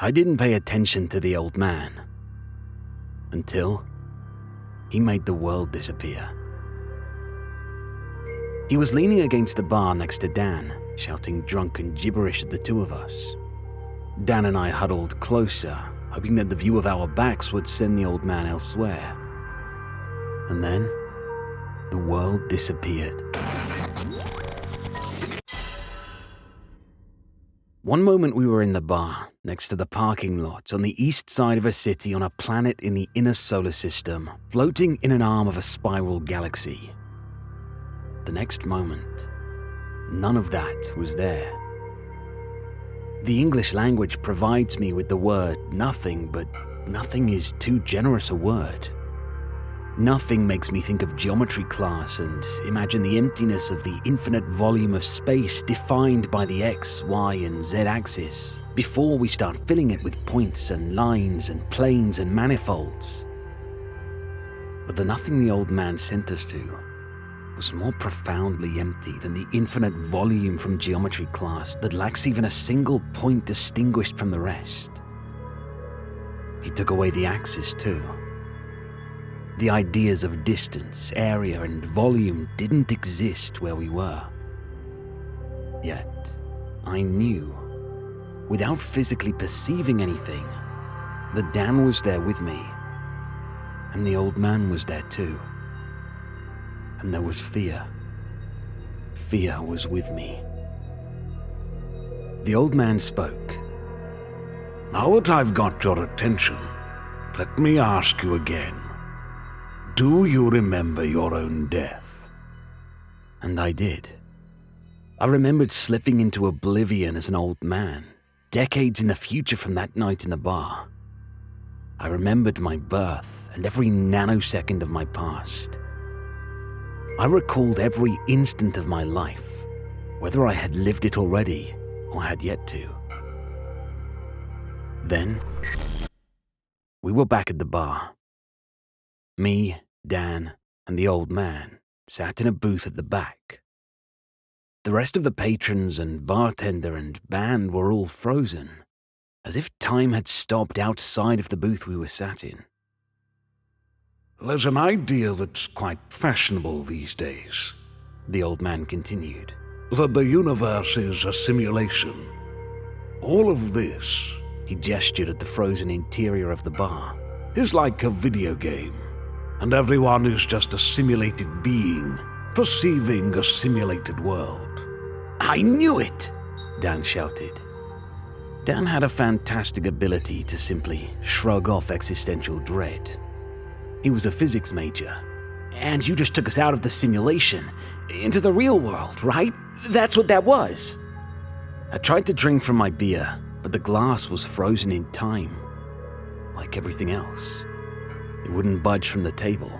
I didn't pay attention to the old man until he made the world disappear. He was leaning against the bar next to Dan, shouting drunken gibberish at the two of us. Dan and I huddled closer, hoping that the view of our backs would send the old man elsewhere. And then, the world disappeared. One moment we were in the bar, next to the parking lot, on the east side of a city on a planet in the inner solar system, floating in an arm of a spiral galaxy. The next moment, none of that was there. The English language provides me with the word nothing, but nothing is too generous a word. Nothing makes me think of geometry class and imagine the emptiness of the infinite volume of space defined by the X, Y, and Z axis before we start filling it with points and lines and planes and manifolds. But the nothing the old man sent us to was more profoundly empty than the infinite volume from geometry class that lacks even a single point distinguished from the rest. He took away the axis too. The ideas of distance, area, and volume didn't exist where we were. Yet, I knew, without physically perceiving anything, that Dan was there with me, and the old man was there too. And there was fear. Fear was with me. The old man spoke. Now that I've got your attention, let me ask you again. Do you remember your own death? And I did. I remembered slipping into oblivion as an old man, decades in the future from that night in the bar. I remembered my birth and every nanosecond of my past. I recalled every instant of my life, whether I had lived it already or had yet to. Then, we were back at the bar. Me, Dan, and the old man sat in a booth at the back. The rest of the patrons and bartender and band were all frozen, as if time had stopped outside of the booth we were sat in. There's an idea that's quite fashionable these days, the old man continued, that the universe is a simulation. All of this, he gestured at the frozen interior of the bar, is like a video game. And everyone is just a simulated being, perceiving a simulated world. I knew it! Dan shouted. Dan had a fantastic ability to simply shrug off existential dread. He was a physics major. And you just took us out of the simulation, into the real world, right? That's what that was. I tried to drink from my beer, but the glass was frozen in time, like everything else. It wouldn't budge from the table.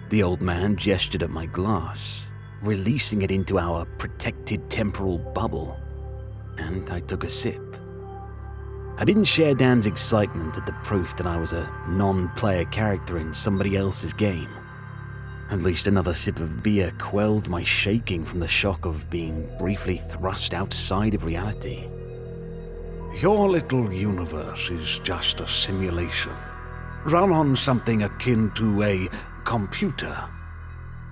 The old man gestured at my glass, releasing it into our protected temporal bubble, and I took a sip. I didn't share Dan's excitement at the proof that I was a non-player character in somebody else's game. At least another sip of beer quelled my shaking from the shock of being briefly thrust outside of reality. Your little universe is just a simulation, run on something akin to a computer.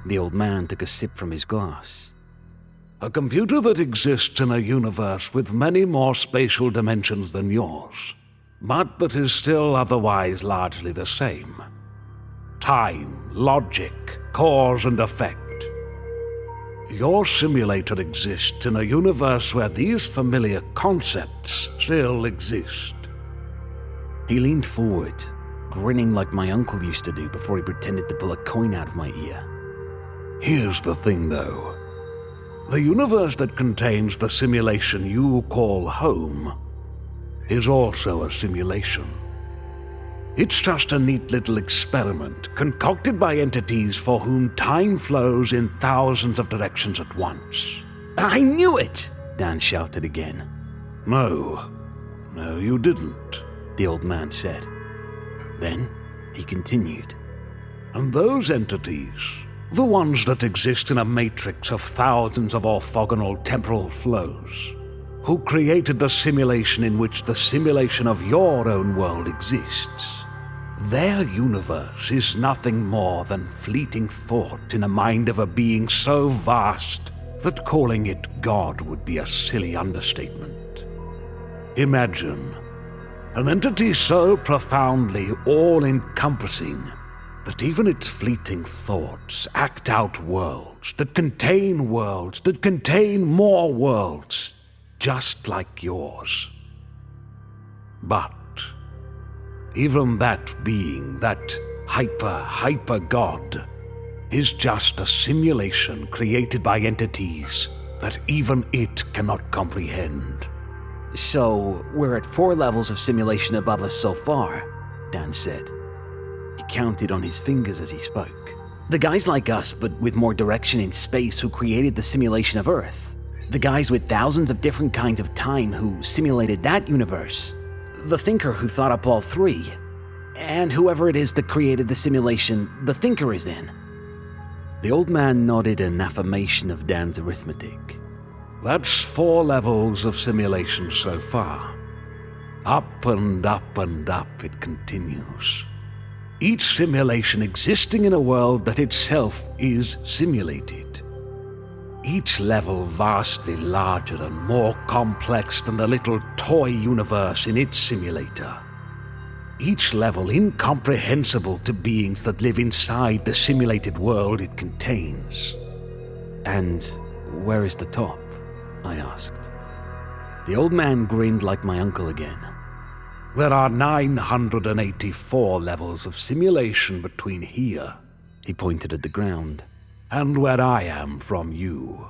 The old man took a sip from his glass. A computer that exists in a universe with many more spatial dimensions than yours, but that is still otherwise largely the same. Time, logic, cause and effect. Your simulator exists in a universe where these familiar concepts still exist. He leaned forward, grinning like my uncle used to do before he pretended to pull a coin out of my ear. Here's the thing, though. The universe that contains the simulation you call home is also a simulation. It's just a neat little experiment concocted by entities for whom time flows in thousands of directions at once. I knew it! Dan shouted again. No, you didn't, the old man said. Then he continued. And those entities, the ones that exist in a matrix of thousands of orthogonal temporal flows, who created the simulation in which the simulation of your own world exists. Their universe is nothing more than fleeting thought in the mind of a being so vast that calling it God would be a silly understatement. Imagine an entity so profoundly all-encompassing that even its fleeting thoughts act out worlds that contain more worlds, just like yours. But even that being, that hyper God, is just a simulation created by entities that even it cannot comprehend. So, we're at 4 levels of simulation above us so far, Dan said. He counted on his fingers as he spoke. The guys like us, but with more direction in space, who created the simulation of Earth. The guys with thousands of different kinds of time who simulated that universe. The thinker who thought up all 3. And whoever it is that created the simulation the thinker is in. The old man nodded in affirmation of Dan's arithmetic. That's 4 levels of simulation so far. Up and up and up it continues. Each simulation existing in a world that itself is simulated. Each level vastly larger and more complex than the little toy universe in its simulator. Each level incomprehensible to beings that live inside the simulated world it contains. And where is the top? I asked. The old man grinned like my uncle again. There are 984 levels of simulation between here, he pointed at the ground, and where I am from you.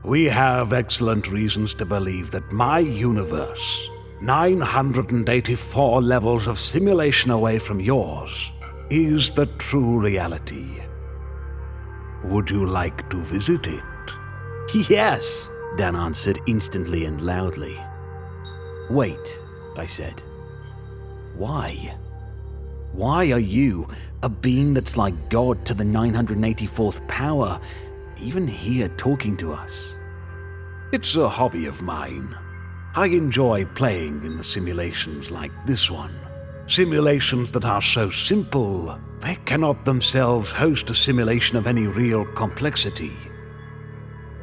We have excellent reasons to believe that my universe, 984 levels of simulation away from yours, is the true reality. Would you like to visit it? Yes, Dan answered instantly and loudly. Wait, I said. Why? Why are you, a being that's like God to the 984th power, even here talking to us? It's a hobby of mine. I enjoy playing in the simulations like this one. Simulations that are so simple, they cannot themselves host a simulation of any real complexity.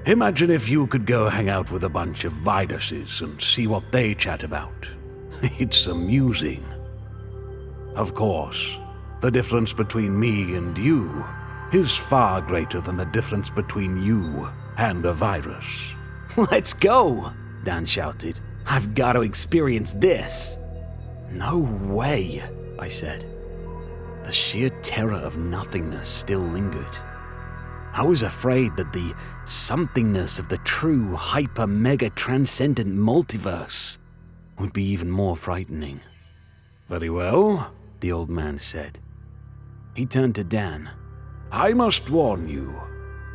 Imagine if you could go hang out with a bunch of viruses and see what they chat about. It's amusing. Of course, the difference between me and you is far greater than the difference between you and a virus. Let's go, Dan shouted. I've got to experience this. No way, I said. The sheer terror of nothingness still lingered. I was afraid that the somethingness of the true hyper-mega-transcendent multiverse would be even more frightening. Very well, the old man said. He turned to Dan. I must warn you,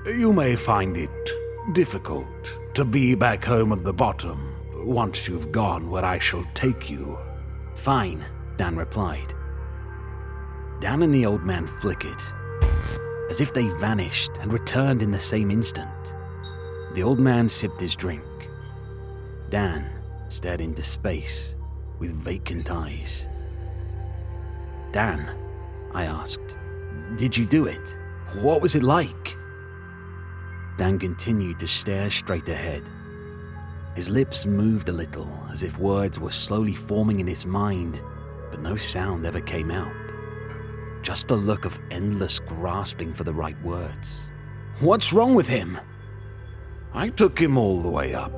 you may find it difficult to be back home at the bottom once you've gone where I shall take you. Fine, Dan replied. Dan and the old man flickered, as if they vanished and returned in the same instant. The old man sipped his drink. Dan stared into space with vacant eyes. Dan, I asked, did you do it? What was it like? Dan continued to stare straight ahead. His lips moved a little, as if words were slowly forming in his mind, but no sound ever came out. Just a look of endless grasping for the right words. What's wrong with him? I took him all the way up,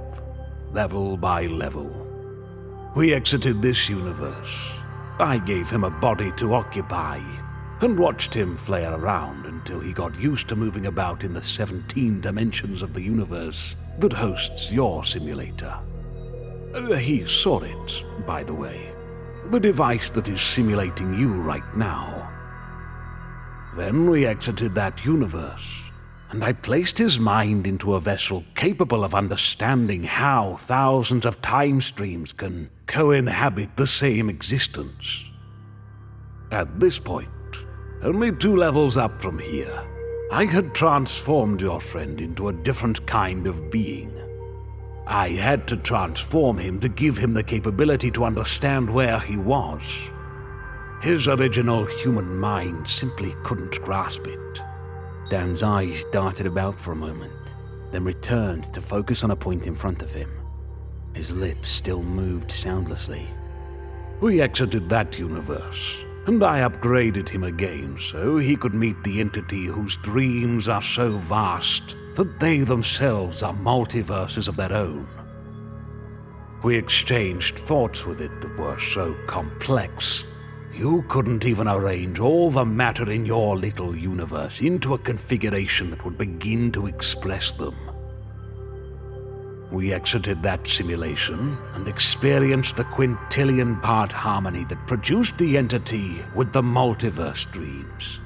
level by level. We exited this universe. I gave him a body to occupy, and watched him flail around until he got used to moving about in the 17 dimensions of the universe that hosts your simulator. He saw it, by the way, the device that is simulating you right now. Then we exited that universe, and I placed his mind into a vessel capable of understanding how thousands of time streams can co-inhabit the same existence. At this point, only 2 levels up from here, I had transformed your friend into a different kind of being. I had to transform him to give him the capability to understand where he was. His original human mind simply couldn't grasp it. Dan's eyes darted about for a moment, then returned to focus on a point in front of him. His lips still moved soundlessly. We exited that universe, and I upgraded him again so he could meet the entity whose dreams are so vast that they themselves are multiverses of their own. We exchanged thoughts with it that were so complex, you couldn't even arrange all the matter in your little universe into a configuration that would begin to express them. We exited that simulation and experienced the quintillion-part harmony that produced the entity with the multiverse dreams.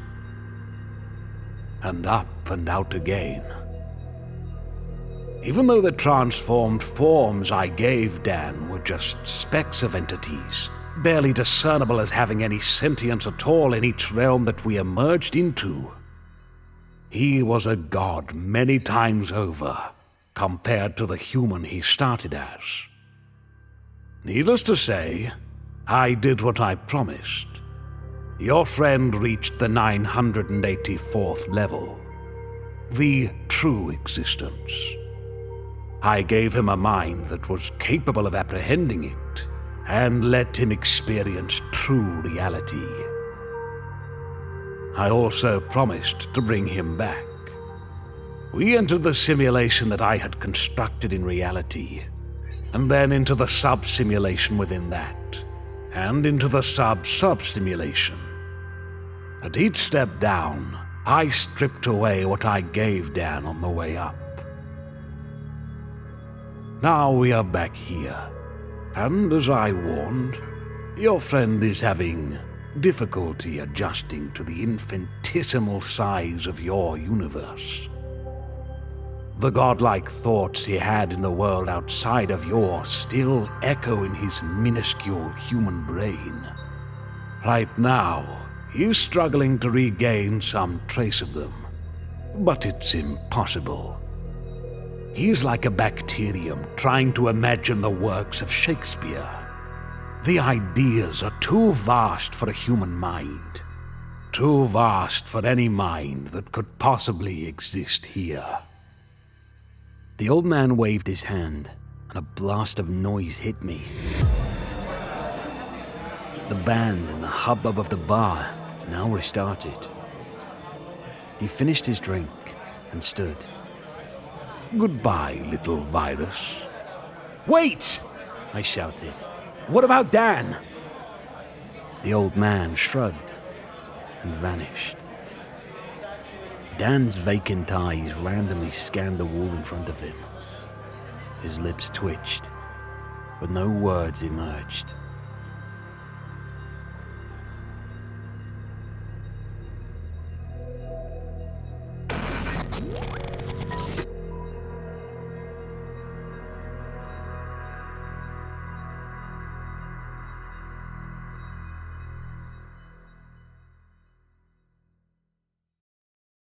And up and out again. Even though the transformed forms I gave Dan were just specks of entities, barely discernible as having any sentience at all in each realm that we emerged into, he was a god many times over, compared to the human he started as. Needless to say, I did what I promised. Your friend reached the 984th level, the true existence. I gave him a mind that was capable of apprehending it, and let him experience true reality. I also promised to bring him back. We entered the simulation that I had constructed in reality, and then into the sub-simulation within that, and into the sub-sub-simulation. At each step down, I stripped away what I gave Dan on the way up. Now we are back here, and as I warned, your friend is having difficulty adjusting to the infinitesimal size of your universe. The godlike thoughts he had in the world outside of yours still echo in his minuscule human brain. Right now, he's struggling to regain some trace of them, but it's impossible. He's like a bacterium trying to imagine the works of Shakespeare. The ideas are too vast for a human mind, too vast for any mind that could possibly exist here. The old man waved his hand, and a blast of noise hit me. The band and the hubbub of the bar now restarted. He finished his drink and stood. Goodbye, little virus. "Wait!" I shouted. "What about Dan?" The old man shrugged and vanished. Dan's vacant eyes randomly scanned the wall in front of him. His lips twitched, but no words emerged.